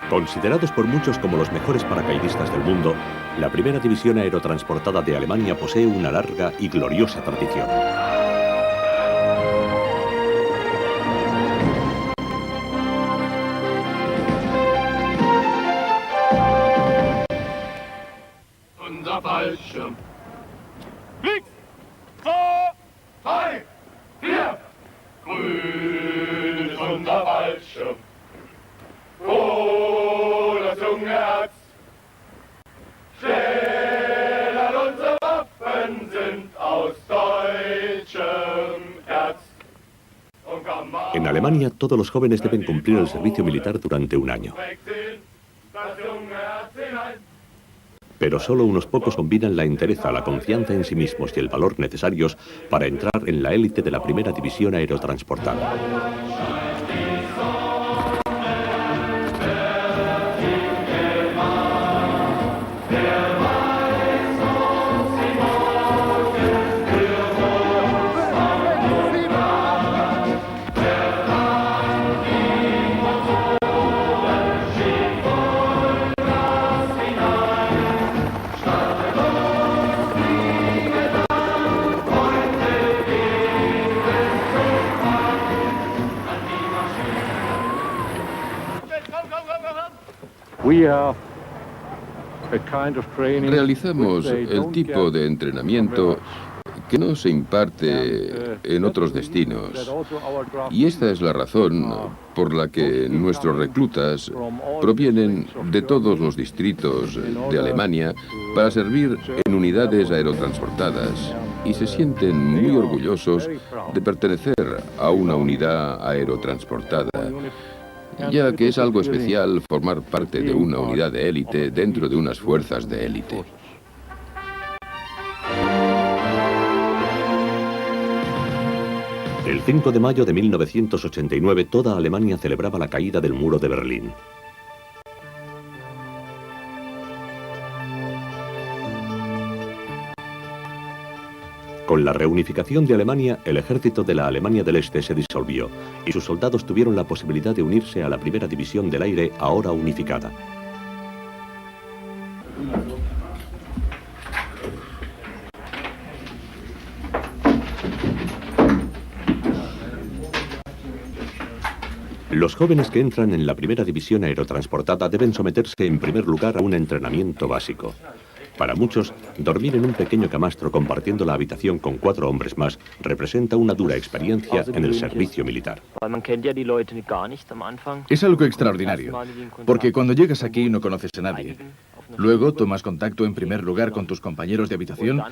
Considerados por muchos como los mejores paracaidistas del mundo, la primera división aerotransportada de Alemania posee una larga y gloriosa tradición. Unser Fallschirm. Links, 2, 3, 4. Grün ist unser Fallschirm. Oh, das junge Herz. Schneller unsere Waffen sind aus deutschem Erz. En Alemania, todos los jóvenes deben cumplir el servicio militar durante un año. Pero solo unos pocos combinan la entereza, la confianza en sí mismos y el valor necesarios para entrar en la élite de la primera división aerotransportada. Realizamos el tipo de entrenamiento que no se imparte en otros destinos. Y esta es la razón por la que nuestros reclutas provienen de todos los distritos de Alemania para servir en unidades aerotransportadas y se sienten muy orgullosos de pertenecer a una unidad aerotransportada, ya que es algo especial formar parte de una unidad de élite dentro de unas fuerzas de élite. El 5 de mayo de 1989, toda Alemania celebraba la caída del muro de Berlín. Con la reunificación de Alemania, el ejército de la Alemania del Este se disolvió y sus soldados tuvieron la posibilidad de unirse a la primera división del aire, ahora unificada. Los jóvenes que entran en la primera división aerotransportada deben someterse en primer lugar a un entrenamiento básico. Para muchos, dormir en un pequeño camastro compartiendo la habitación con 4 hombres más representa una dura experiencia en el servicio militar. Es algo extraordinario, porque cuando llegas aquí no conoces a nadie. Luego tomas contacto en primer lugar con tus compañeros de habitación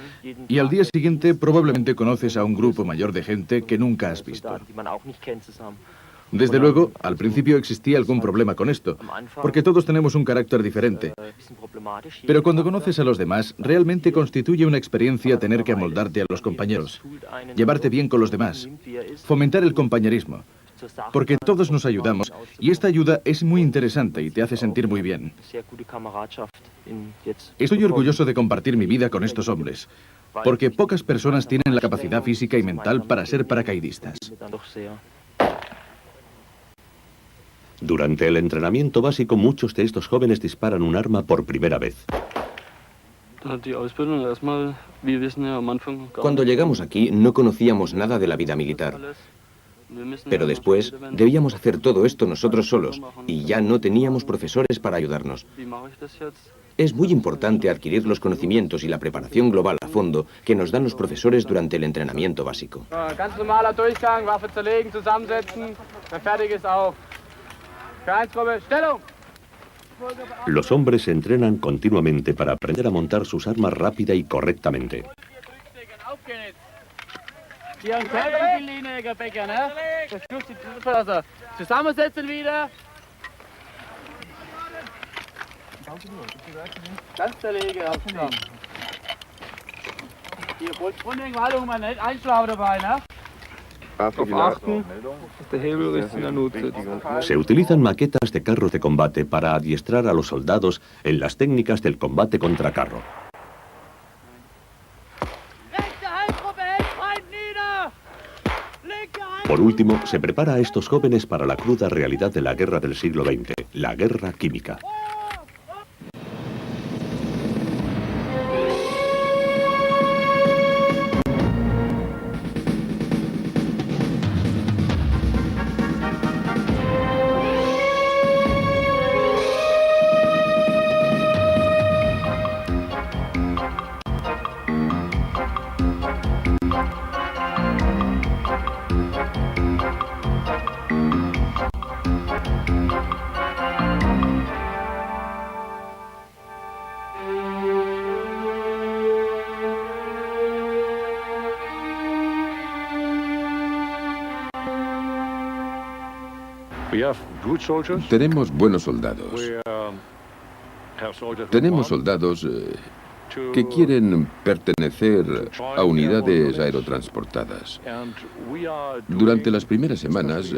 y al día siguiente probablemente conoces a un grupo mayor de gente que nunca has visto. Desde luego, al principio existía algún problema con esto, porque todos tenemos un carácter diferente. Pero cuando conoces a los demás, realmente constituye una experiencia tener que amoldarte a los compañeros, llevarte bien con los demás, fomentar el compañerismo, porque todos nos ayudamos y esta ayuda es muy interesante y te hace sentir muy bien. Estoy orgulloso de compartir mi vida con estos hombres, porque pocas personas tienen la capacidad física y mental para ser paracaidistas. Durante el entrenamiento básico, muchos de estos jóvenes disparan un arma por primera vez. Cuando llegamos aquí no conocíamos nada de la vida militar. Pero después debíamos hacer todo esto nosotros solos y ya no teníamos profesores para ayudarnos. Es muy importante adquirir los conocimientos y la preparación global a fondo que nos dan los profesores durante el entrenamiento básico. Los hombres se entrenan continuamente para aprender a montar sus armas rápida y correctamente. Se utilizan maquetas de carros de combate para adiestrar a los soldados en las técnicas del combate contra carro. Por último, se prepara a estos jóvenes para la cruda realidad de la guerra del siglo XX, la guerra química. Tenemos buenos soldados. Tenemos soldados que quieren pertenecer a unidades aerotransportadas. Durante las primeras semanas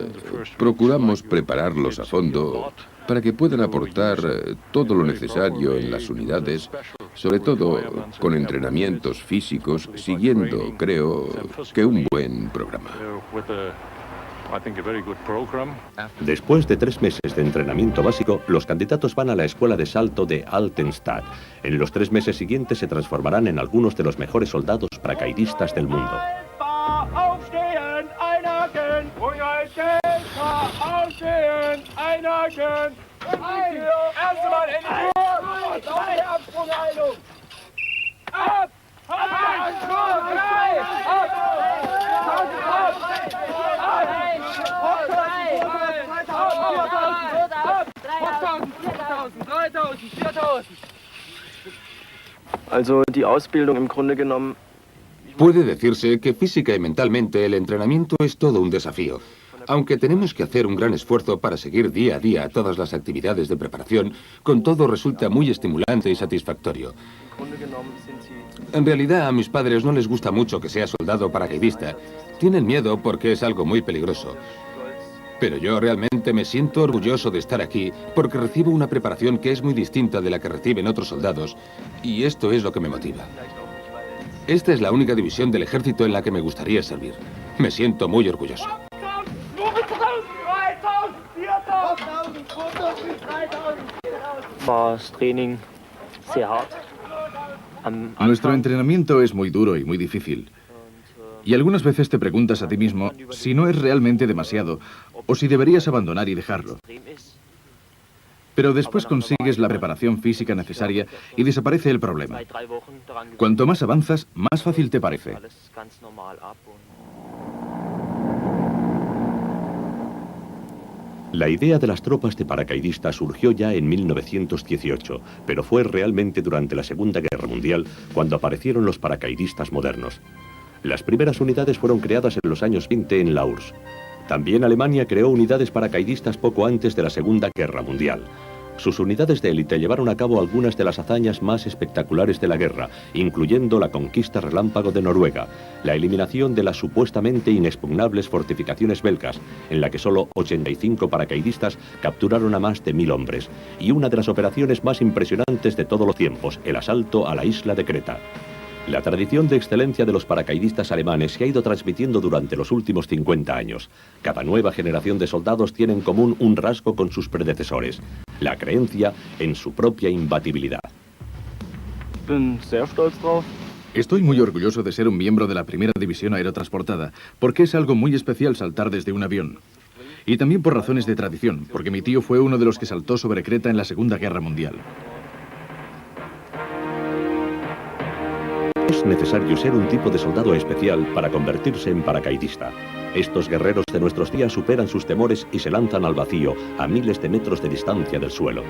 procuramos prepararlos a fondo para que puedan aportar todo lo necesario en las unidades, sobre todo con entrenamientos físicos, siguiendo, creo, que un buen programa. Después de 3 meses de entrenamiento básico, los candidatos van a la escuela de salto de Altenstadt. En los 3 meses siguientes se transformarán en algunos de los mejores soldados paracaidistas del mundo. Also die Ausbildung im Grunde genommen. Puede decirse que física y mentalmente el entrenamiento es todo un desafío. Aunque tenemos que hacer un gran esfuerzo para seguir día a día todas las actividades de preparación, con todo resulta muy estimulante y satisfactorio. En realidad a mis padres no les gusta mucho que sea soldado paracaidista. Tienen miedo porque es algo muy peligroso. Pero yo realmente me siento orgulloso de estar aquí porque recibo una preparación que es muy distinta de la que reciben otros soldados, y esto es lo que me motiva. Esta es la única división del ejército en la que me gustaría servir. Me siento muy orgulloso. Nuestro entrenamiento es muy duro y muy difícil. Y algunas veces te preguntas a ti mismo si no es realmente demasiado o si deberías abandonar y dejarlo. Pero después consigues la preparación física necesaria y desaparece el problema. Cuanto más avanzas, más fácil te parece. La idea de las tropas de paracaidistas surgió ya en 1918, pero fue realmente durante la Segunda Guerra Mundial cuando aparecieron los paracaidistas modernos. Las primeras unidades fueron creadas en los años 20 en la URSS. También Alemania creó unidades paracaidistas poco antes de la Segunda Guerra Mundial. Sus unidades de élite llevaron a cabo algunas de las hazañas más espectaculares de la guerra, incluyendo la conquista relámpago de Noruega, la eliminación de las supuestamente inexpugnables fortificaciones belgas, en la que solo 85 paracaidistas capturaron a más de 1000 hombres, y una de las operaciones más impresionantes de todos los tiempos, el asalto a la isla de Creta. La tradición de excelencia de los paracaidistas alemanes se ha ido transmitiendo durante los últimos 50 años. Cada nueva generación de soldados tiene en común un rasgo con sus predecesores: la creencia en su propia imbatibilidad. Estoy muy orgulloso de ser un miembro de la primera división aerotransportada, porque es algo muy especial saltar desde un avión. Y también por razones de tradición, porque mi tío fue uno de los que saltó sobre Creta en la Segunda Guerra Mundial. Es necesario ser un tipo de soldado especial para convertirse en paracaidista. Estos guerreros de nuestros días superan sus temores y se lanzan al vacío, a miles de metros de distancia del suelo.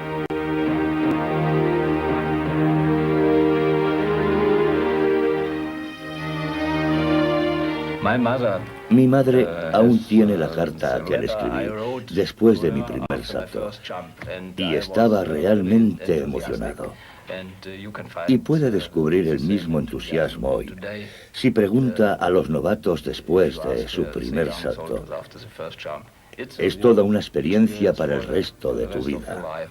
Mi madre aún tiene la carta que le escribí después de mi primer salto y estaba realmente emocionado. Y puede descubrir el mismo entusiasmo hoy si pregunta a los novatos después de su primer salto. Es toda una experiencia para el resto de tu vida.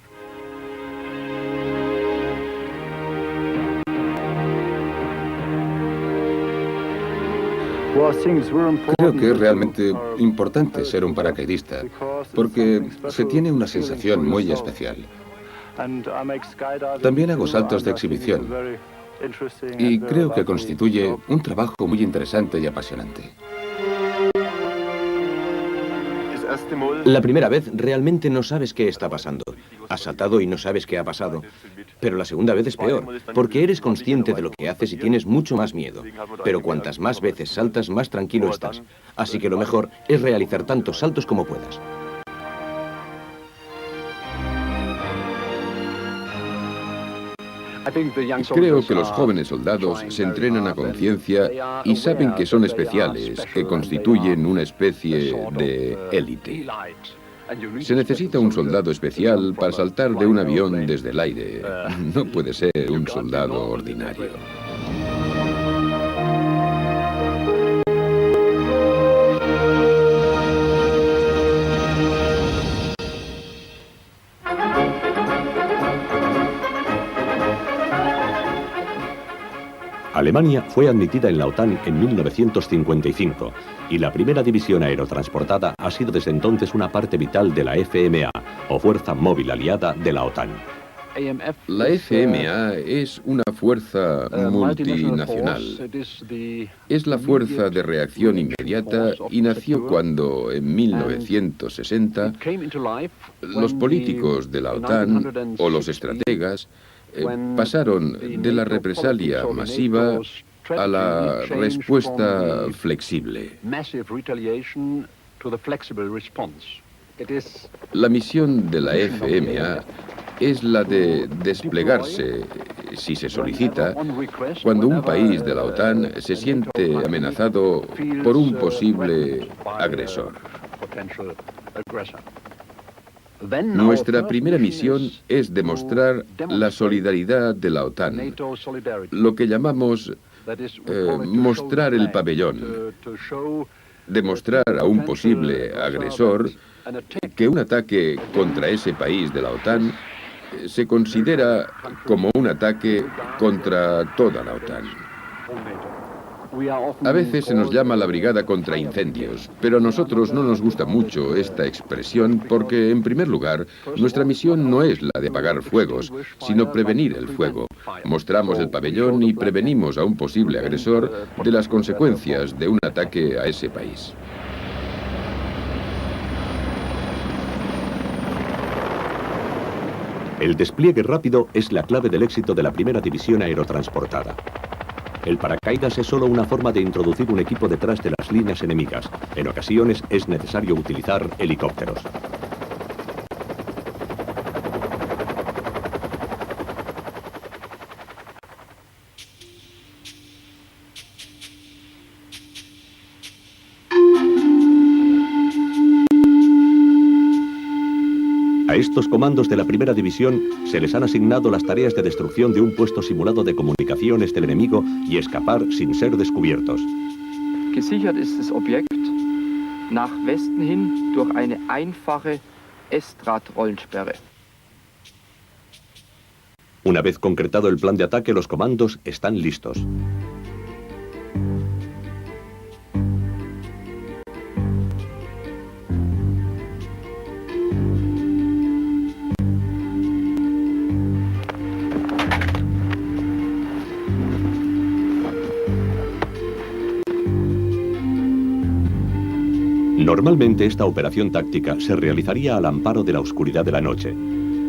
Creo que es realmente importante ser un paracaidista, porque se tiene una sensación muy especial. También hago saltos de exhibición, y creo que constituye un trabajo muy interesante y apasionante. La primera vez realmente no sabes qué está pasando. Has saltado y no sabes qué ha pasado. Pero la segunda vez es peor, porque eres consciente de lo que haces y tienes mucho más miedo. Pero cuantas más veces saltas, más tranquilo estás. Así que lo mejor es realizar tantos saltos como puedas. Creo que los jóvenes soldados se entrenan a conciencia y saben que son especiales, que constituyen una especie de élite. Se necesita un soldado especial para saltar de un avión desde el aire. No puede ser un soldado ordinario. Alemania fue admitida en la OTAN en 1955 y la primera división aerotransportada ha sido desde entonces una parte vital de la FMA, o Fuerza Móvil Aliada de la OTAN. La FMA es una fuerza multinacional. Es la fuerza de reacción inmediata y nació cuando, en 1960, los políticos de la OTAN o los estrategas pasaron de la represalia masiva a la respuesta flexible. La misión de la FMA es la de desplegarse, si se solicita, cuando un país de la OTAN se siente amenazado por un posible agresor. Nuestra primera misión es demostrar la solidaridad de la OTAN, lo que llamamos mostrar el pabellón, demostrar a un posible agresor que un ataque contra ese país de la OTAN se considera como un ataque contra toda la OTAN. A veces se nos llama la brigada contra incendios, pero a nosotros no nos gusta mucho esta expresión porque, en primer lugar, nuestra misión no es la de apagar fuegos, sino prevenir el fuego. Mostramos el pabellón y prevenimos a un posible agresor de las consecuencias de un ataque a ese país. El despliegue rápido es la clave del éxito de la primera división aerotransportada. El paracaídas es solo una forma de introducir un equipo detrás de las líneas enemigas. En ocasiones es necesario utilizar helicópteros. A estos comandos de la primera división se les han asignado las tareas de destrucción de un puesto simulado de comunicaciones del enemigo y escapar sin ser descubiertos. Gesichert ist das Objekt nach Westen hin durch eine einfache S-Draht-Rollensperre. Una vez concretado el plan de ataque, los comandos están listos. Normalmente esta operación táctica se realizaría al amparo de la oscuridad de la noche.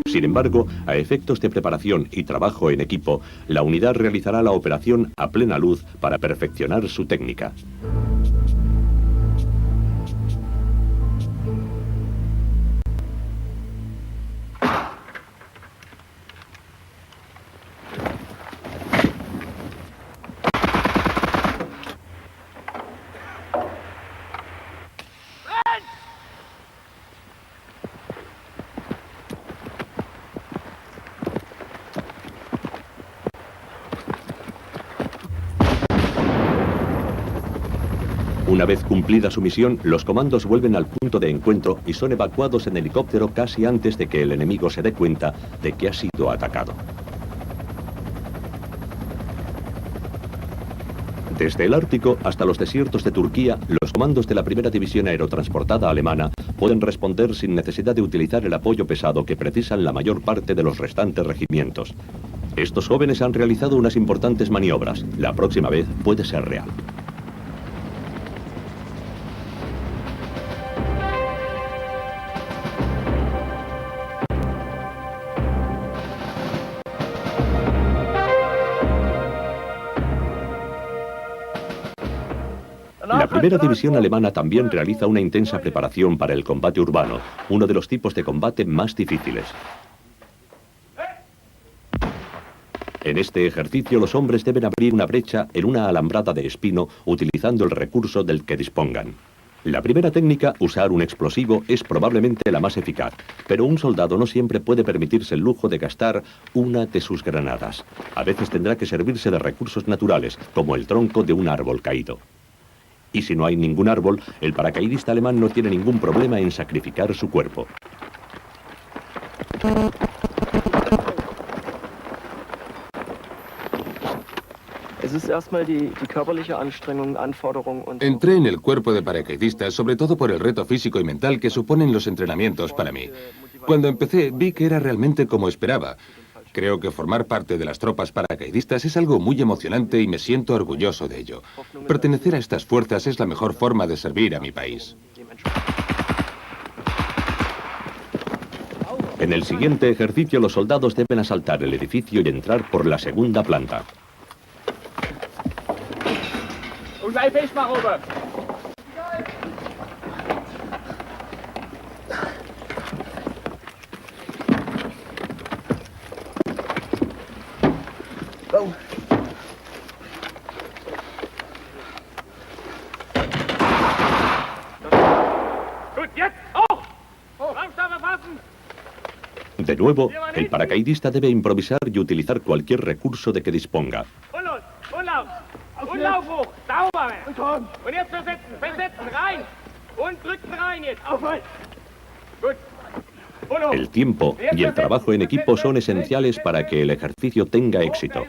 Sin embargo, a efectos de preparación y trabajo en equipo, la unidad realizará la operación a plena luz para perfeccionar su técnica. Una vez cumplida su misión, los comandos vuelven al punto de encuentro y son evacuados en helicóptero casi antes de que el enemigo se dé cuenta de que ha sido atacado. Desde el Ártico hasta los desiertos de Turquía, los comandos de la primera división aerotransportada alemana pueden responder sin necesidad de utilizar el apoyo pesado que precisan la mayor parte de los restantes regimientos. Estos jóvenes han realizado unas importantes maniobras. La próxima vez puede ser real. La primera división alemana también realiza una intensa preparación para el combate urbano, uno de los tipos de combate más difíciles. En este ejercicio los hombres deben abrir una brecha en una alambrada de espino utilizando el recurso del que dispongan. La primera técnica, usar un explosivo, es probablemente la más eficaz, pero un soldado no siempre puede permitirse el lujo de gastar una de sus granadas. A veces tendrá que servirse de recursos naturales, como el tronco de un árbol caído. Y si no hay ningún árbol, el paracaidista alemán no tiene ningún problema en sacrificar su cuerpo. Entré en el cuerpo de paracaidistas sobre todo por el reto físico y mental que suponen los entrenamientos para mí. Cuando empecé vi que era realmente como esperaba. Creo que formar parte de las tropas paracaidistas es algo muy emocionante y me siento orgulloso de ello. Pertenecer a estas fuerzas es la mejor forma de servir a mi país. En el siguiente ejercicio los soldados deben asaltar el edificio y entrar por la segunda planta. De nuevo, el paracaidista debe improvisar y utilizar cualquier recurso de que disponga. El tiempo y el trabajo en equipo son esenciales para que el ejercicio tenga éxito.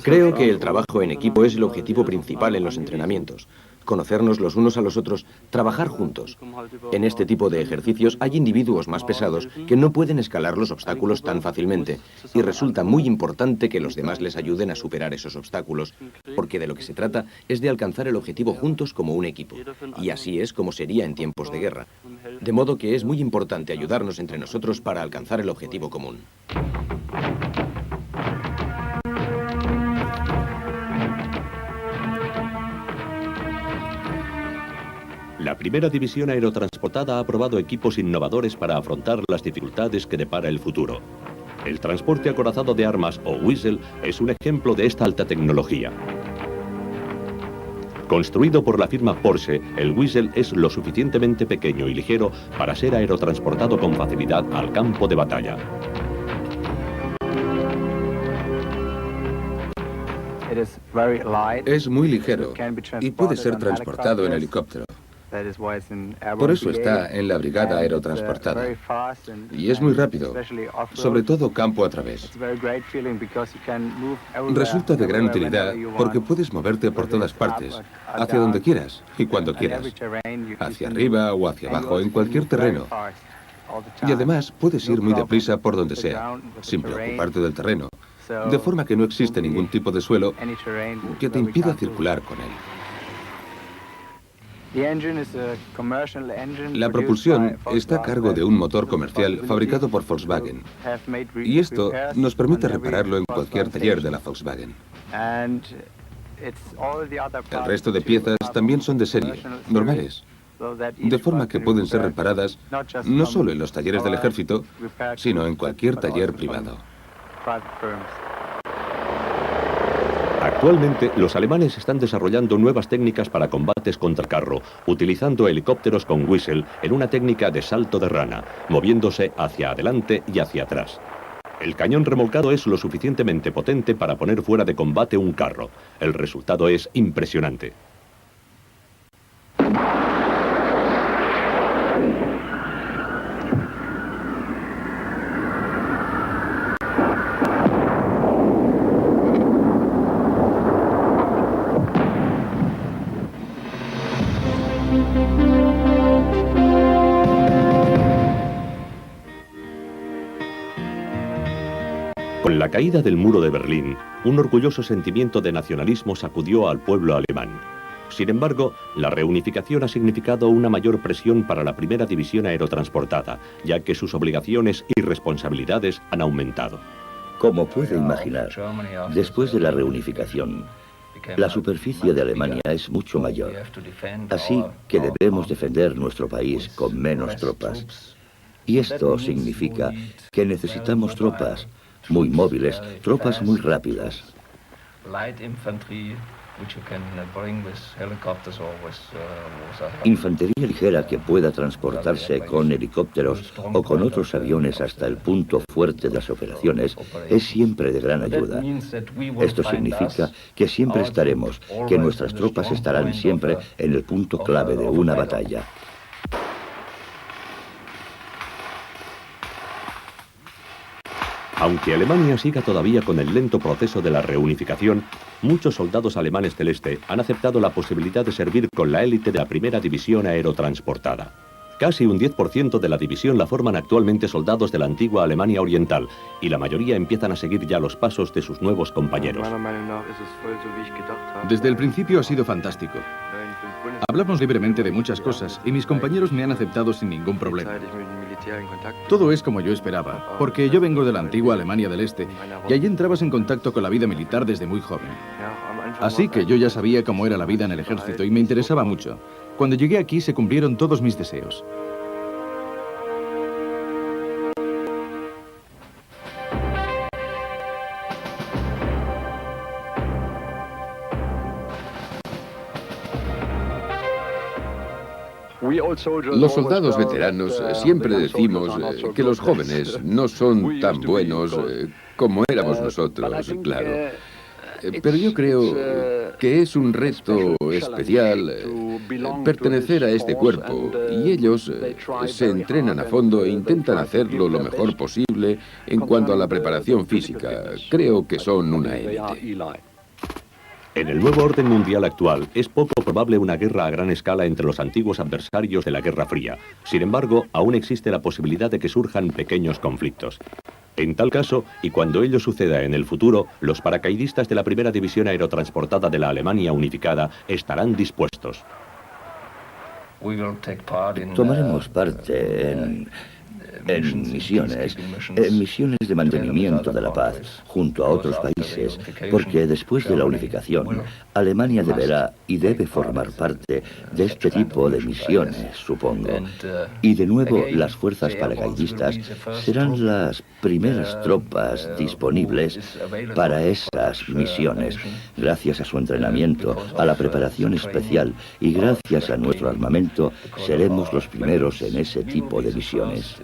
Creo que el trabajo en equipo es el objetivo principal en los entrenamientos. Conocernos los unos a los otros, trabajar juntos. En este tipo de ejercicios hay individuos más pesados que no pueden escalar los obstáculos tan fácilmente y resulta muy importante que los demás les ayuden a superar esos obstáculos, porque de lo que se trata es de alcanzar el objetivo juntos como un equipo, y así es como sería en tiempos de guerra. De modo que es muy importante ayudarnos entre nosotros para alcanzar el objetivo común. La primera división aerotransportada ha probado equipos innovadores para afrontar las dificultades que depara el futuro. El transporte acorazado de armas, o Whistle, es un ejemplo de esta alta tecnología. Construido por la firma Porsche, el Whistle es lo suficientemente pequeño y ligero para ser aerotransportado con facilidad al campo de batalla. Es muy ligero y puede ser transportado en helicóptero. Por eso está en la brigada aerotransportada. Y es muy rápido, sobre todo campo a través. Resulta de gran utilidad porque puedes moverte por todas partes, hacia donde quieras y cuando quieras. Hacia arriba o hacia abajo, en cualquier terreno. Y además puedes ir muy deprisa por donde sea, sin preocuparte del terreno. De forma que no existe ningún tipo de suelo que te impida circular con él. La propulsión está a cargo de un motor comercial fabricado por Volkswagen. Y esto nos permite repararlo en cualquier taller de la Volkswagen. El resto de piezas también son de serie, normales. De forma que pueden ser reparadas no solo en los talleres del ejército, sino en cualquier taller privado. Actualmente, los alemanes están desarrollando nuevas técnicas para combates contra el carro, utilizando helicópteros con Whistle en una técnica de salto de rana, moviéndose hacia adelante y hacia atrás. El cañón remolcado es lo suficientemente potente para poner fuera de combate un carro. El resultado es impresionante. la caída del muro de Berlín, un orgulloso sentimiento de nacionalismo sacudió al pueblo alemán. Sin embargo, la reunificación ha significado una mayor presión para la primera división aerotransportada, ya que sus obligaciones y responsabilidades han aumentado. Como puede imaginar, después de la reunificación, la superficie de Alemania es mucho mayor, así que debemos defender nuestro país con menos tropas. Y esto significa que necesitamos tropas muy móviles, tropas muy rápidas. Infantería ligera que pueda transportarse con helicópteros o con otros aviones hasta el punto fuerte de las operaciones es siempre de gran ayuda. Esto significa que siempre estaremos, que nuestras tropas estarán siempre en el punto clave de una batalla. Aunque Alemania siga todavía con el lento proceso de la reunificación, muchos soldados alemanes del este han aceptado la posibilidad de servir con la élite de la primera división aerotransportada. Casi un 10% de la división la forman actualmente soldados de la antigua Alemania Oriental, y la mayoría empiezan a seguir ya los pasos de sus nuevos compañeros. Desde el principio ha sido fantástico. Hablamos libremente de muchas cosas y mis compañeros me han aceptado sin ningún problema. Todo es como yo esperaba, porque yo vengo de la antigua Alemania del Este y allí entrabas en contacto con la vida militar desde muy joven. Así que yo ya sabía cómo era la vida en el ejército y me interesaba mucho. Cuando llegué aquí se cumplieron todos mis deseos. Los soldados veteranos siempre decimos que los jóvenes no son tan buenos como éramos nosotros, claro. Pero yo creo que es un reto especial pertenecer a este cuerpo y ellos se entrenan a fondo e intentan hacerlo lo mejor posible en cuanto a la preparación física. Creo que son una élite. En el nuevo orden mundial actual, es poco probable una guerra a gran escala entre los antiguos adversarios de la Guerra Fría. Sin embargo, aún existe la posibilidad de que surjan pequeños conflictos. En tal caso, y cuando ello suceda en el futuro, los paracaidistas de la primera división aerotransportada de la Alemania unificada estarán dispuestos. Tomaremos parte en misiones de mantenimiento de la paz junto a otros países, porque después de la unificación, Alemania deberá y debe formar parte de este tipo de misiones, supongo. Y de nuevo, las fuerzas paracaidistas serán las primeras tropas disponibles para esas misiones, gracias a su entrenamiento, a la preparación especial y gracias a nuestro armamento, seremos los primeros en ese tipo de misiones.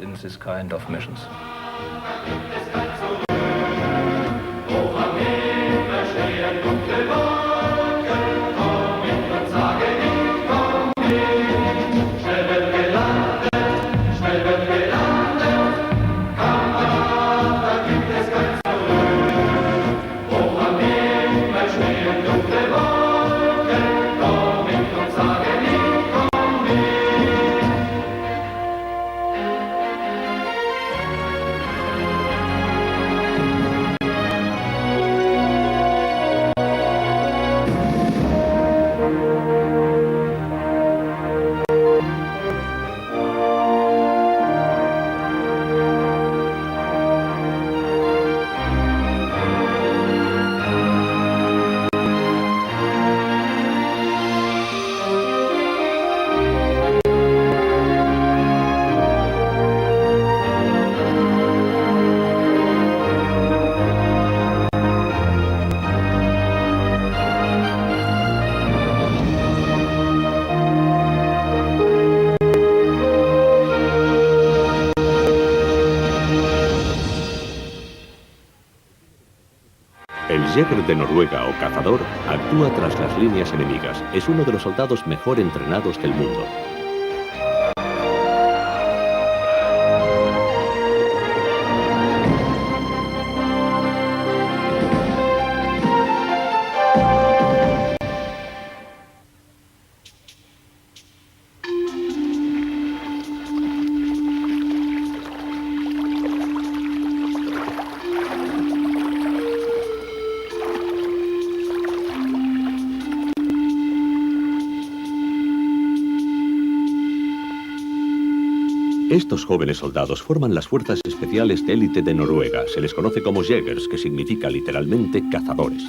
El Jäger de Noruega o cazador actúa tras las líneas enemigas. Es uno de los soldados mejor entrenados del mundo. Estos jóvenes soldados forman las fuerzas especiales de élite de Noruega. Se les conoce como Jägers, que significa literalmente cazadores.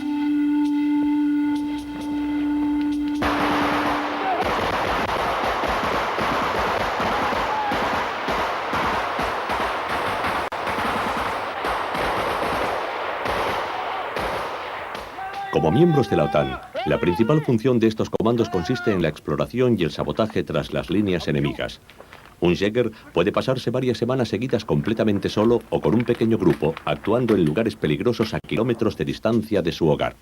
Como miembros de la OTAN, la principal función de estos comandos consiste en la exploración y el sabotaje tras las líneas enemigas. Un Jäger puede pasarse varias semanas seguidas completamente solo o con un pequeño grupo, actuando en lugares peligrosos a kilómetros de distancia de su hogar.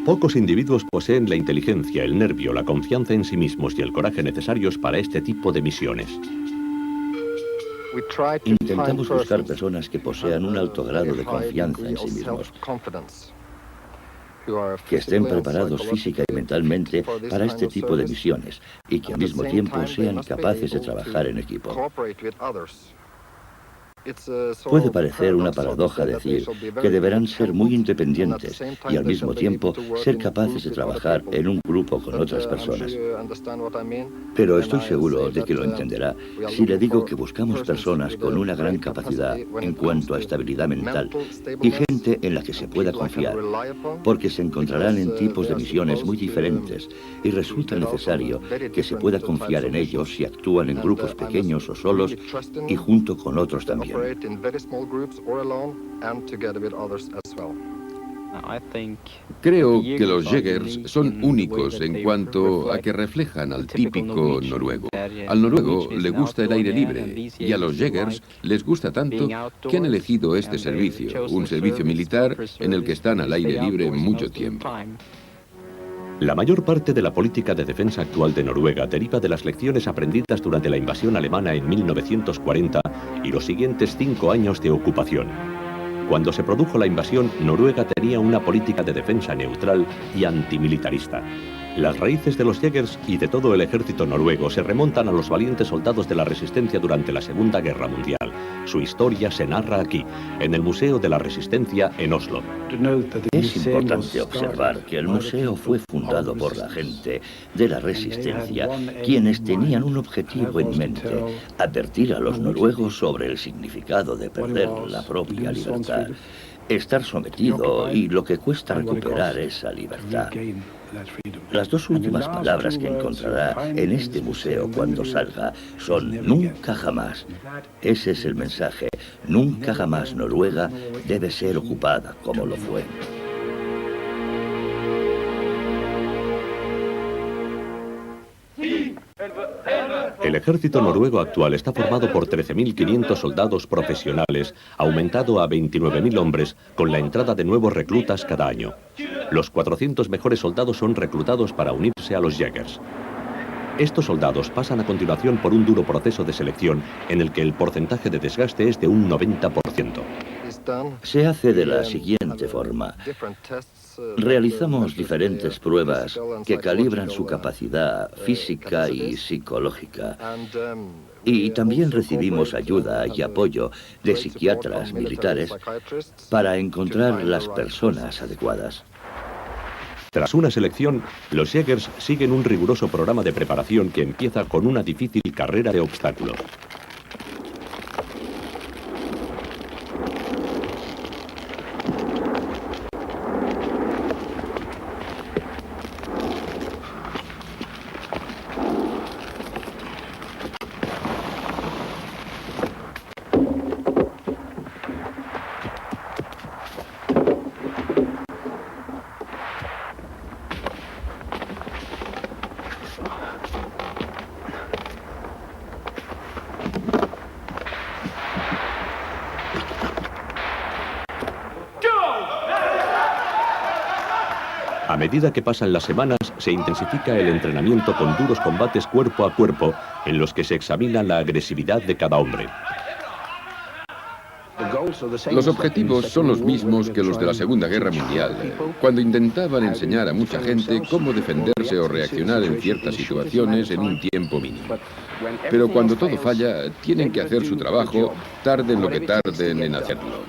Pocos individuos poseen la inteligencia, el nervio, la confianza en sí mismos y el coraje necesarios para este tipo de misiones. Intentamos buscar personas que posean un alto grado de confianza en sí mismos, que estén preparados física y mentalmente para este tipo de misiones y que al mismo tiempo sean capaces de trabajar en equipo. Puede parecer una paradoja decir que deberán ser muy independientes y al mismo tiempo ser capaces de trabajar en un grupo con otras personas. Pero estoy seguro de que lo entenderá si le digo que buscamos personas con una gran capacidad en cuanto a estabilidad mental y gente en la que se pueda confiar, porque se encontrarán en tipos de misiones muy diferentes y resulta necesario que se pueda confiar en ellos si actúan en grupos pequeños o solos y junto con otros también. Creo que los Jägers son únicos en cuanto a que reflejan al típico noruego. Al noruego le gusta el aire libre y a los Jägers les gusta tanto que han elegido este servicio, un servicio militar en el que están al aire libre mucho tiempo. La mayor parte de la política de defensa actual de Noruega deriva de las lecciones aprendidas durante la invasión alemana en 1940 y los siguientes 5 años de ocupación. Cuando se produjo la invasión, Noruega tenía una política de defensa neutral y antimilitarista. Las raíces de los Jägers y de todo el ejército noruego se remontan a los valientes soldados de la resistencia durante la Segunda Guerra Mundial. Su historia se narra aquí, en el Museo de la Resistencia en Oslo. Es importante observar que el museo fue fundado por la gente de la Resistencia, quienes tenían un objetivo en mente: advertir a los noruegos sobre el significado de perder la propia libertad, estar sometido y lo que cuesta recuperar esa libertad. Las dos últimas palabras que encontrará en este museo cuando salga son nunca jamás. Ese es el mensaje. Nunca jamás Noruega debe ser ocupada como lo fue. El ejército noruego actual está formado por 13.500 soldados profesionales, aumentado a 29.000 hombres, con la entrada de nuevos reclutas cada año. Los 400 mejores soldados son reclutados para unirse a los Jägers. Estos soldados pasan a continuación por un duro proceso de selección en el que el porcentaje de desgaste es de un 90%. Se hace de la siguiente forma. Realizamos diferentes pruebas que calibran su capacidad física y psicológica. Y también recibimos ayuda y apoyo de psiquiatras militares para encontrar las personas adecuadas. Tras una selección, los Jägers siguen un riguroso programa de preparación que empieza con una difícil carrera de obstáculos. A medida que pasan las semanas, se intensifica el entrenamiento con duros combates cuerpo a cuerpo, en los que se examina la agresividad de cada hombre. Los objetivos son los mismos que los de la Segunda Guerra Mundial, cuando intentaban enseñar a mucha gente cómo defenderse o reaccionar en ciertas situaciones en un tiempo mínimo. Pero cuando todo falla, tienen que hacer su trabajo, tarden lo que tarden en hacerlo.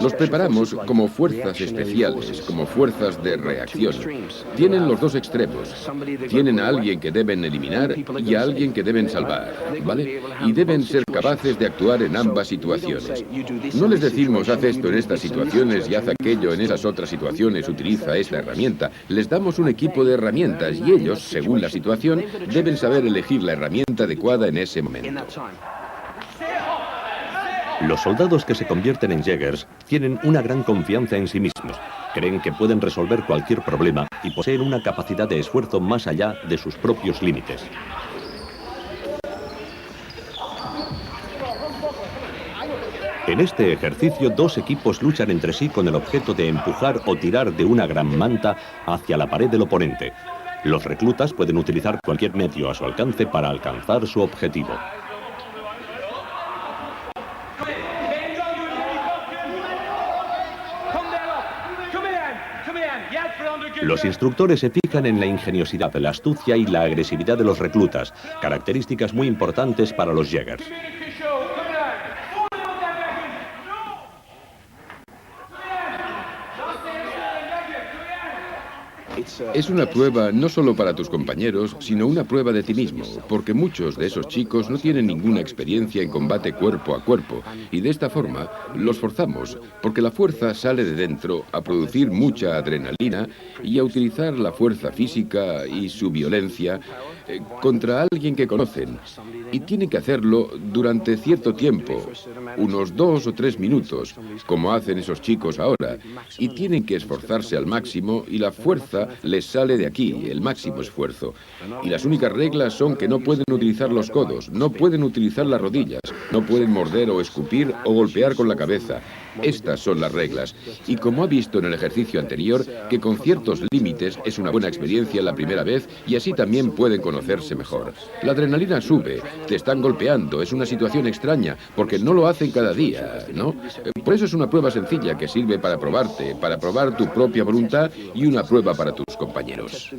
Los preparamos como fuerzas especiales, como fuerzas de reacción. Tienen los dos extremos. Tienen a alguien que deben eliminar y a alguien que deben salvar, ¿vale? Y deben ser capaces de actuar en ambas situaciones. No les decimos, haz esto en estas situaciones y haz aquello en esas otras situaciones, utiliza esta herramienta. Les damos un equipo de herramientas y ellos, según la situación, deben saber elegir la herramienta adecuada en ese momento. Los soldados que se convierten en Jägers tienen una gran confianza en sí mismos. Creen que pueden resolver cualquier problema y poseen una capacidad de esfuerzo más allá de sus propios límites. En este ejercicio, dos equipos luchan entre sí con el objeto de empujar o tirar de una gran manta hacia la pared del oponente. Los reclutas pueden utilizar cualquier medio a su alcance para alcanzar su objetivo. Los instructores se fijan en la ingeniosidad, la astucia y la agresividad de los reclutas, características muy importantes para los Jägers. Es una prueba no solo para tus compañeros, sino una prueba de ti mismo, porque muchos de esos chicos no tienen ninguna experiencia en combate cuerpo a cuerpo, y de esta forma los forzamos, porque la fuerza sale de dentro a producir mucha adrenalina y a utilizar la fuerza física y su violencia contra alguien que conocen, y tienen que hacerlo durante cierto tiempo, unos 2 o 3 minutos, como hacen esos chicos ahora, y tienen que esforzarse al máximo y la fuerza les sale de aquí, el máximo esfuerzo. Y las únicas reglas son que no pueden utilizar los codos, no pueden utilizar las rodillas, no pueden morder o escupir o golpear con la cabeza. Estas son las reglas. Y como ha visto en el ejercicio anterior, que con ciertos límites es una buena experiencia la primera vez y así también pueden conocerse mejor. La adrenalina sube, te están golpeando, es una situación extraña, porque no lo hacen cada día, ¿no? Por eso es una prueba sencilla que sirve para probarte, para probar tu propia voluntad y una prueba para tus compañeros.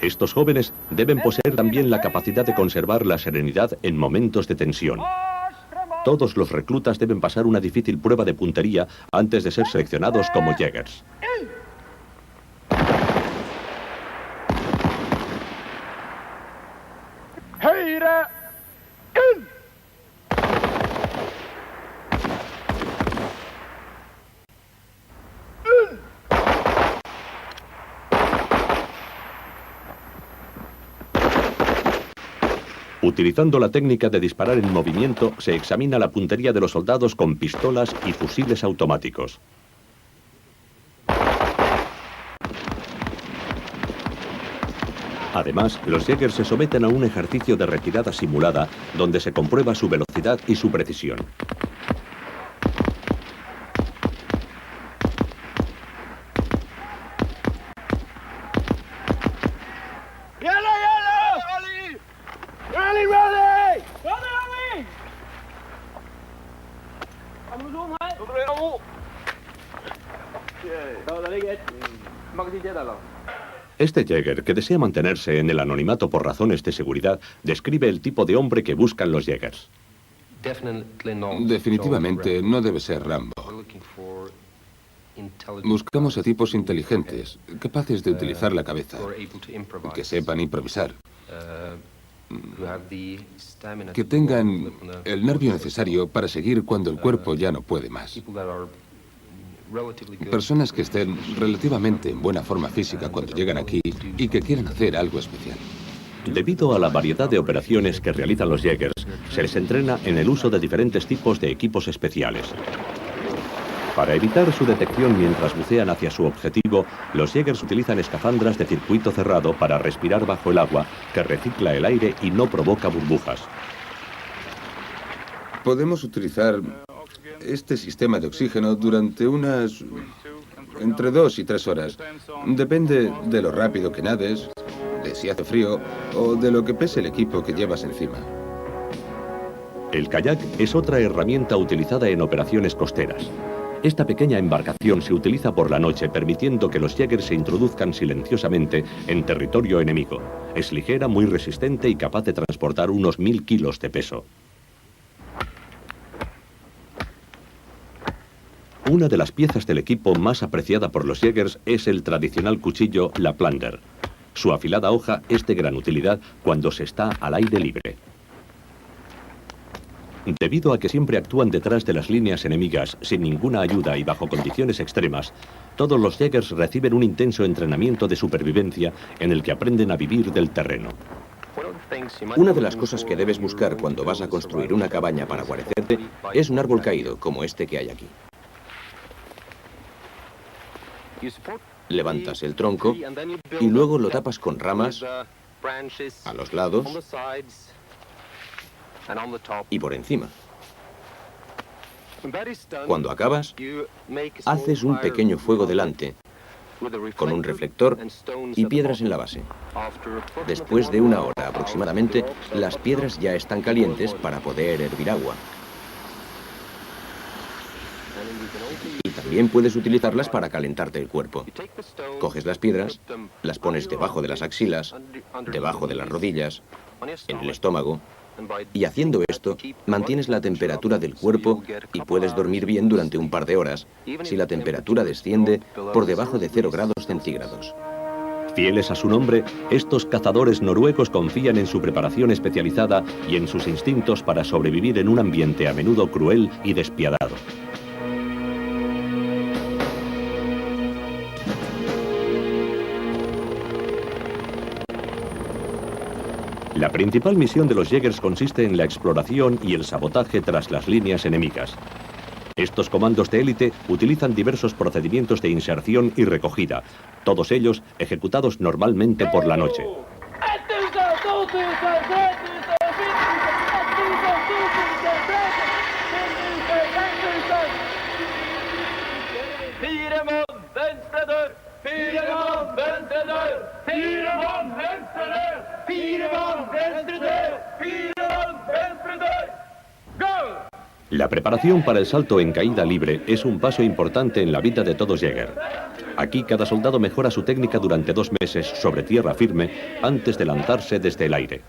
Estos jóvenes deben poseer también la capacidad de conservar la serenidad en momentos de tensión. Todos los reclutas deben pasar una difícil prueba de puntería antes de ser seleccionados como Jägers. Utilizando la técnica de disparar en movimiento, se examina la puntería de los soldados con pistolas y fusiles automáticos. Además, los Jägers se someten a un ejercicio de retirada simulada, donde se comprueba su velocidad y su precisión. Este Jäger, que desea mantenerse en el anonimato por razones de seguridad, describe el tipo de hombre que buscan los Jägers. Definitivamente no debe ser Rambo. Buscamos a tipos inteligentes, capaces de utilizar la cabeza, que sepan improvisar, que tengan el nervio necesario para seguir cuando el cuerpo ya no puede más. Personas que estén relativamente en buena forma física cuando llegan aquí y que quieran hacer algo especial. Debido a la variedad de operaciones que realizan los Jägers, se les entrena en el uso de diferentes tipos de equipos especiales. Para evitar su detección mientras bucean hacia su objetivo, los Jägers utilizan escafandras de circuito cerrado para respirar bajo el agua, que recicla el aire y no provoca burbujas. Podemos utilizar este sistema de oxígeno durante entre 2 y 3 horas. Depende de lo rápido que nades, de si hace frío o de lo que pese el equipo que llevas encima. El kayak es otra herramienta utilizada en operaciones costeras. Esta pequeña embarcación se utiliza por la noche, permitiendo que los Jägers se introduzcan silenciosamente en territorio enemigo. Es ligera, muy resistente y capaz de transportar unos 1000 kilos de peso. Una de las piezas del equipo más apreciada por los Jägers es el tradicional cuchillo Laplander. Su afilada hoja es de gran utilidad cuando se está al aire libre. Debido a que siempre actúan detrás de las líneas enemigas sin ninguna ayuda y bajo condiciones extremas, todos los Jägers reciben un intenso entrenamiento de supervivencia en el que aprenden a vivir del terreno. Una de las cosas que debes buscar cuando vas a construir una cabaña para guarecerte es un árbol caído, como este que hay aquí. Levantas el tronco y luego lo tapas con ramas a los lados y por encima. Cuando acabas, haces un pequeño fuego delante con un reflector y piedras en la base. Después de 1 hora aproximadamente, las piedras ya están calientes para poder hervir agua. Y también puedes utilizarlas para calentarte el cuerpo. Coges las piedras, las pones debajo de las axilas, debajo de las rodillas, en el estómago, y haciendo esto, mantienes la temperatura del cuerpo y puedes dormir bien durante un par de horas si la temperatura desciende por debajo de 0 grados centígrados. Fieles a su nombre, estos cazadores noruegos confían en su preparación especializada y en sus instintos para sobrevivir en un ambiente a menudo cruel y despiadado. La principal misión de los Jägers consiste en la exploración y el sabotaje tras las líneas enemigas. Estos comandos de élite utilizan diversos procedimientos de inserción y recogida, todos ellos ejecutados normalmente por la noche. La preparación para el salto en caída libre es un paso importante en la vida de todo Jäger. Aquí cada soldado mejora su técnica durante 2 meses sobre tierra firme antes de lanzarse desde el aire.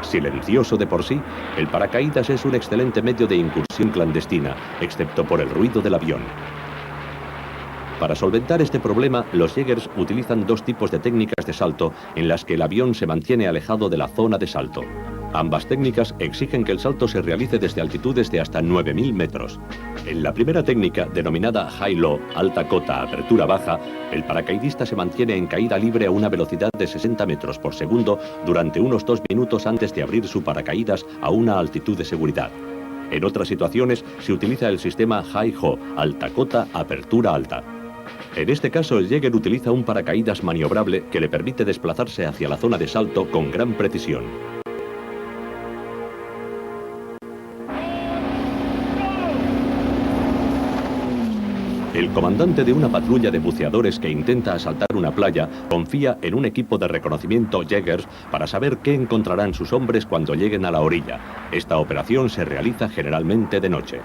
Silencioso de por sí, el paracaídas es un excelente medio de incursión clandestina, excepto por el ruido del avión. Para solventar este problema, los Jägers utilizan 2 tipos de técnicas de salto en las que el avión se mantiene alejado de la zona de salto. Ambas técnicas exigen que el salto se realice desde altitudes de hasta 9000 metros. En la primera técnica, denominada high-low, alta cota, apertura baja, el paracaidista se mantiene en caída libre a una velocidad de 60 metros por segundo durante unos 2 minutos antes de abrir su paracaídas a una altitud de seguridad. En otras situaciones se utiliza el sistema high-ho, alta cota, apertura alta. En este caso, el Jäger utiliza un paracaídas maniobrable que le permite desplazarse hacia la zona de salto con gran precisión. El comandante de una patrulla de buceadores que intenta asaltar una playa confía en un equipo de reconocimiento Jägers para saber qué encontrarán sus hombres cuando lleguen a la orilla. Esta operación se realiza generalmente de noche.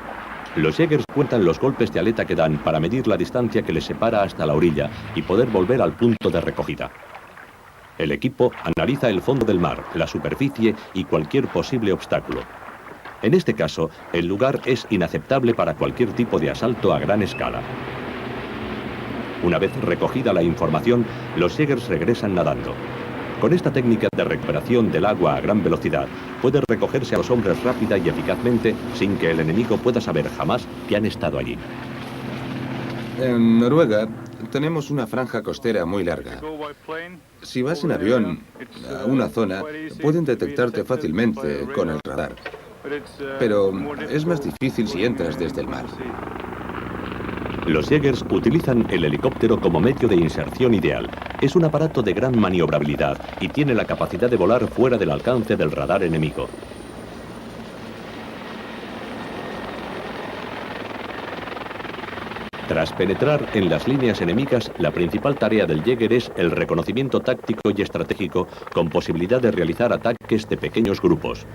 Los Jägers cuentan los golpes de aleta que dan para medir la distancia que les separa hasta la orilla y poder volver al punto de recogida. El equipo analiza el fondo del mar, la superficie y cualquier posible obstáculo. En este caso, el lugar es inaceptable para cualquier tipo de asalto a gran escala. Una vez recogida la información, los Jägers regresan nadando. Con esta técnica de recuperación del agua a gran velocidad, puede recogerse a los hombres rápida y eficazmente sin que el enemigo pueda saber jamás que han estado allí. En Noruega tenemos una franja costera muy larga. Si vas en avión a una zona, pueden detectarte fácilmente con el radar. Pero es más difícil si entras desde el mar. Los Jägers utilizan el helicóptero como medio de inserción ideal. Es un aparato de gran maniobrabilidad y tiene la capacidad de volar fuera del alcance del radar enemigo. Tras penetrar en las líneas enemigas, la principal tarea del Jäger es el reconocimiento táctico y estratégico con posibilidad de realizar ataques de pequeños grupos.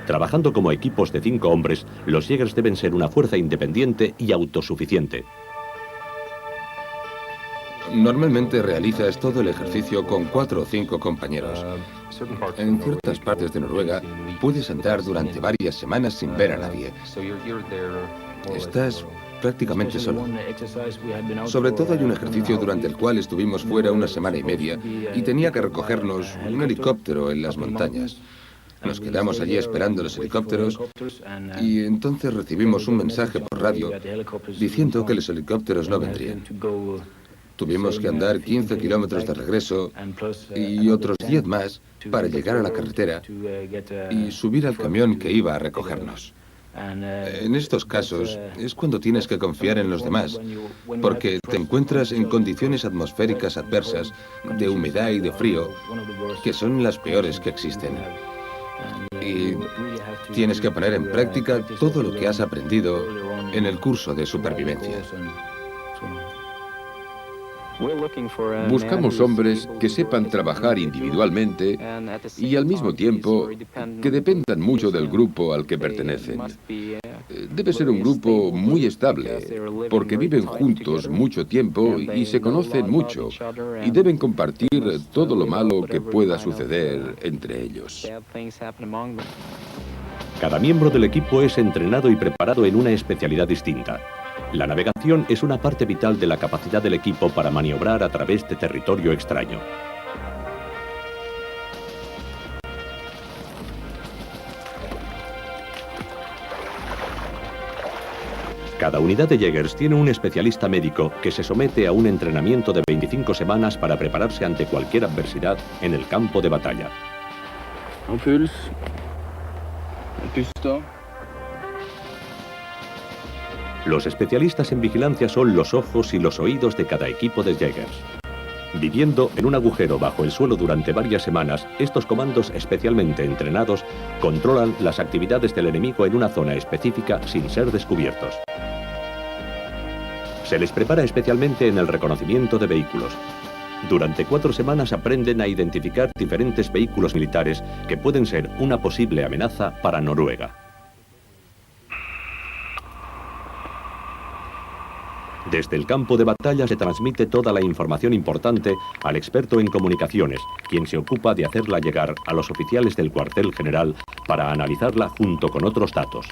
Trabajando como equipos de 5 hombres, los Jägers deben ser una fuerza independiente y autosuficiente. Normalmente realizas todo el ejercicio con 4 o 5 compañeros. En ciertas partes de Noruega puedes andar durante varias semanas sin ver a nadie. Estás prácticamente solo. Sobre todo hay un ejercicio durante el cual estuvimos fuera una semana y media y tenía que recogernos un helicóptero en las montañas. Nos quedamos allí esperando los helicópteros y entonces recibimos un mensaje por radio diciendo que los helicópteros no vendrían. Tuvimos que andar 15 kilómetros de regreso y otros 10 más para llegar a la carretera y subir al camión que iba a recogernos. En estos casos es cuando tienes que confiar en los demás, porque te encuentras en condiciones atmosféricas adversas, de humedad y de frío, que son las peores que existen. Y tienes que poner en práctica todo lo que has aprendido en el curso de supervivencia. Buscamos hombres que sepan trabajar individualmente y al mismo tiempo que dependan mucho del grupo al que pertenecen. Debe ser un grupo muy estable, porque viven juntos mucho tiempo y se conocen mucho, y deben compartir todo lo malo que pueda suceder entre ellos. Cada miembro del equipo es entrenado y preparado en una especialidad distinta. La navegación es una parte vital de la capacidad del equipo para maniobrar a través de territorio extraño. Cada unidad de Jägers tiene un especialista médico que se somete a un entrenamiento de 25 semanas para prepararse ante cualquier adversidad en el campo de batalla. Los especialistas en vigilancia son los ojos y los oídos de cada equipo de Jägers. Viviendo en un agujero bajo el suelo durante varias semanas, estos comandos especialmente entrenados controlan las actividades del enemigo en una zona específica sin ser descubiertos. Se les prepara especialmente en el reconocimiento de vehículos. Durante 4 semanas aprenden a identificar diferentes vehículos militares que pueden ser una posible amenaza para Noruega. Desde el campo de batalla se transmite toda la información importante al experto en comunicaciones, quien se ocupa de hacerla llegar a los oficiales del cuartel general para analizarla junto con otros datos.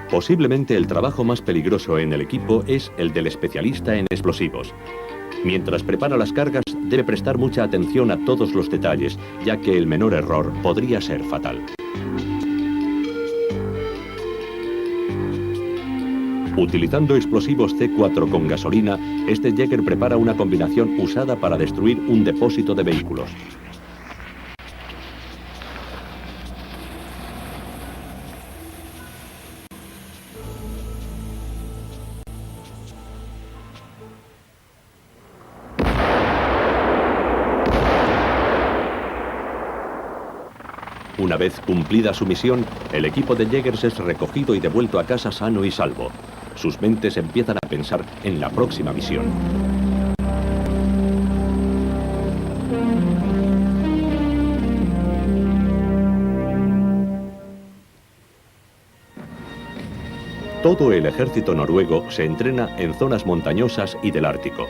Posiblemente el trabajo más peligroso en el equipo es el del especialista en explosivos. Mientras prepara las cargas, debe prestar mucha atención a todos los detalles, ya que el menor error podría ser fatal. Utilizando explosivos C4 con gasolina, este Jäger prepara una combinación usada para destruir un depósito de vehículos. Una vez cumplida su misión, el equipo de Jägers es recogido y devuelto a casa sano y salvo. Sus mentes empiezan a pensar en la próxima misión. Todo el ejército noruego se entrena en zonas montañosas y del Ártico.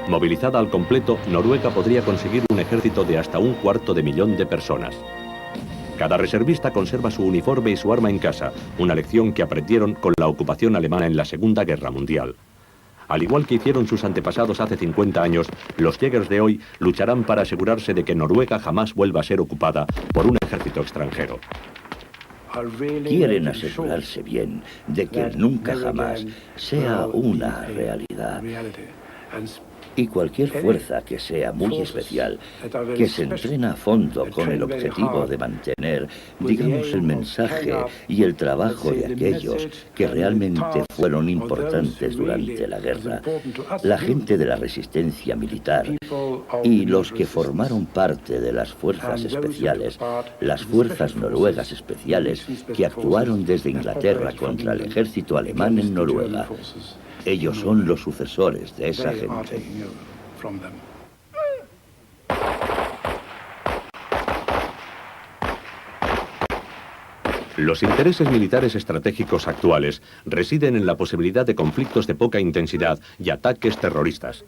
Movilizada al completo, Noruega podría conseguir un ejército de hasta 250.000 de personas. Cada reservista conserva su uniforme y su arma en casa, una lección que aprendieron con la ocupación alemana en la Segunda Guerra Mundial. Al igual que hicieron sus antepasados hace 50 años, los Jägers de hoy lucharán para asegurarse de que Noruega jamás vuelva a ser ocupada por un ejército extranjero. quieren asegurarse bien de que nunca jamás sea una realidad. Y cualquier fuerza que sea muy especial, que se entrena a fondo con el objetivo de mantener, digamos, el mensaje y el trabajo de aquellos que realmente fueron importantes durante la guerra, la gente de la resistencia militar y los que formaron parte de las fuerzas especiales, las fuerzas noruegas especiales que actuaron desde Inglaterra contra el ejército alemán en Noruega. Ellos son los sucesores de esa gente. Los intereses militares estratégicos actuales residen en la posibilidad de conflictos de poca intensidad y ataques terroristas.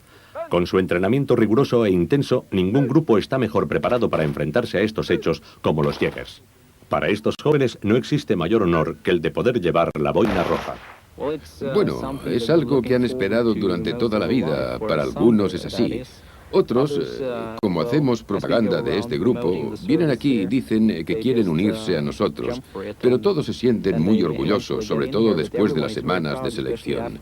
Con su entrenamiento riguroso e intenso, ningún grupo está mejor preparado para enfrentarse a estos hechos como los Jägers. Para estos jóvenes no existe mayor honor que el de poder llevar la boina roja. Bueno, es algo que han esperado durante toda la vida. Para algunos es así. Otros, como hacemos propaganda de este grupo, vienen aquí y dicen que quieren unirse a nosotros, pero todos se sienten muy orgullosos, sobre todo después de las semanas de selección.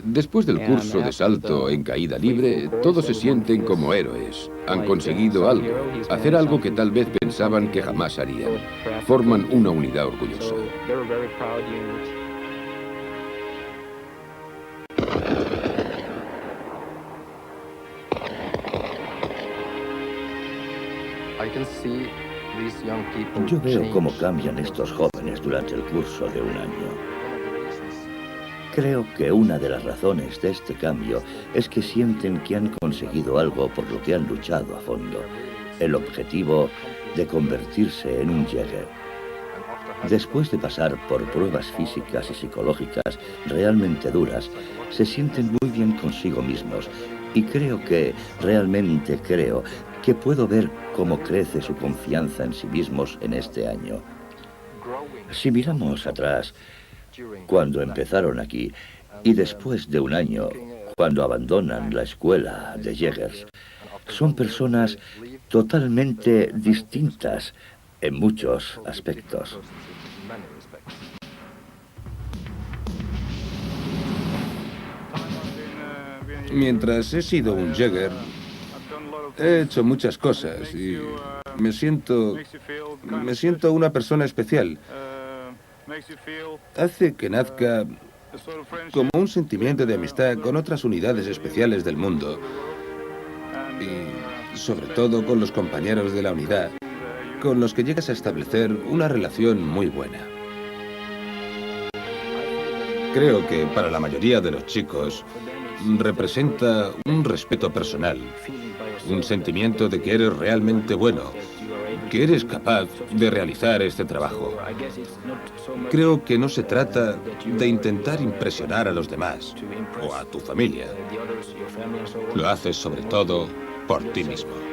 Después del curso de salto en caída libre, todos se sienten como héroes. Han conseguido algo, hacer algo que tal vez pensaban que jamás harían. Forman una unidad orgullosa. Yo veo cómo cambian estos jóvenes durante el curso de un año. Creo que una de las razones de este cambio es que sienten que han conseguido algo por lo que han luchado a fondo. El objetivo de convertirse en un Jäger. Después de pasar por pruebas físicas y psicológicas realmente duras, se sienten muy bien consigo mismos. Y realmente creo, que puedo ver cómo crece su confianza en sí mismos en este año. Si miramos atrás, cuando empezaron aquí, y después de un año, cuando abandonan la escuela de Jägers, son personas totalmente distintas en muchos aspectos. Mientras he sido un Jäger, he hecho muchas cosas y me siento una persona especial. Hace que nazca como un sentimiento de amistad con otras unidades especiales del mundo y sobre todo con los compañeros de la unidad, con los que llegas a establecer una relación muy buena. Creo que para la mayoría de los chicos representa un respeto personal, un sentimiento de que eres realmente bueno, que eres capaz de realizar este trabajo. Creo que no se trata de intentar impresionar a los demás o a tu familia. Lo haces sobre todo por ti mismo.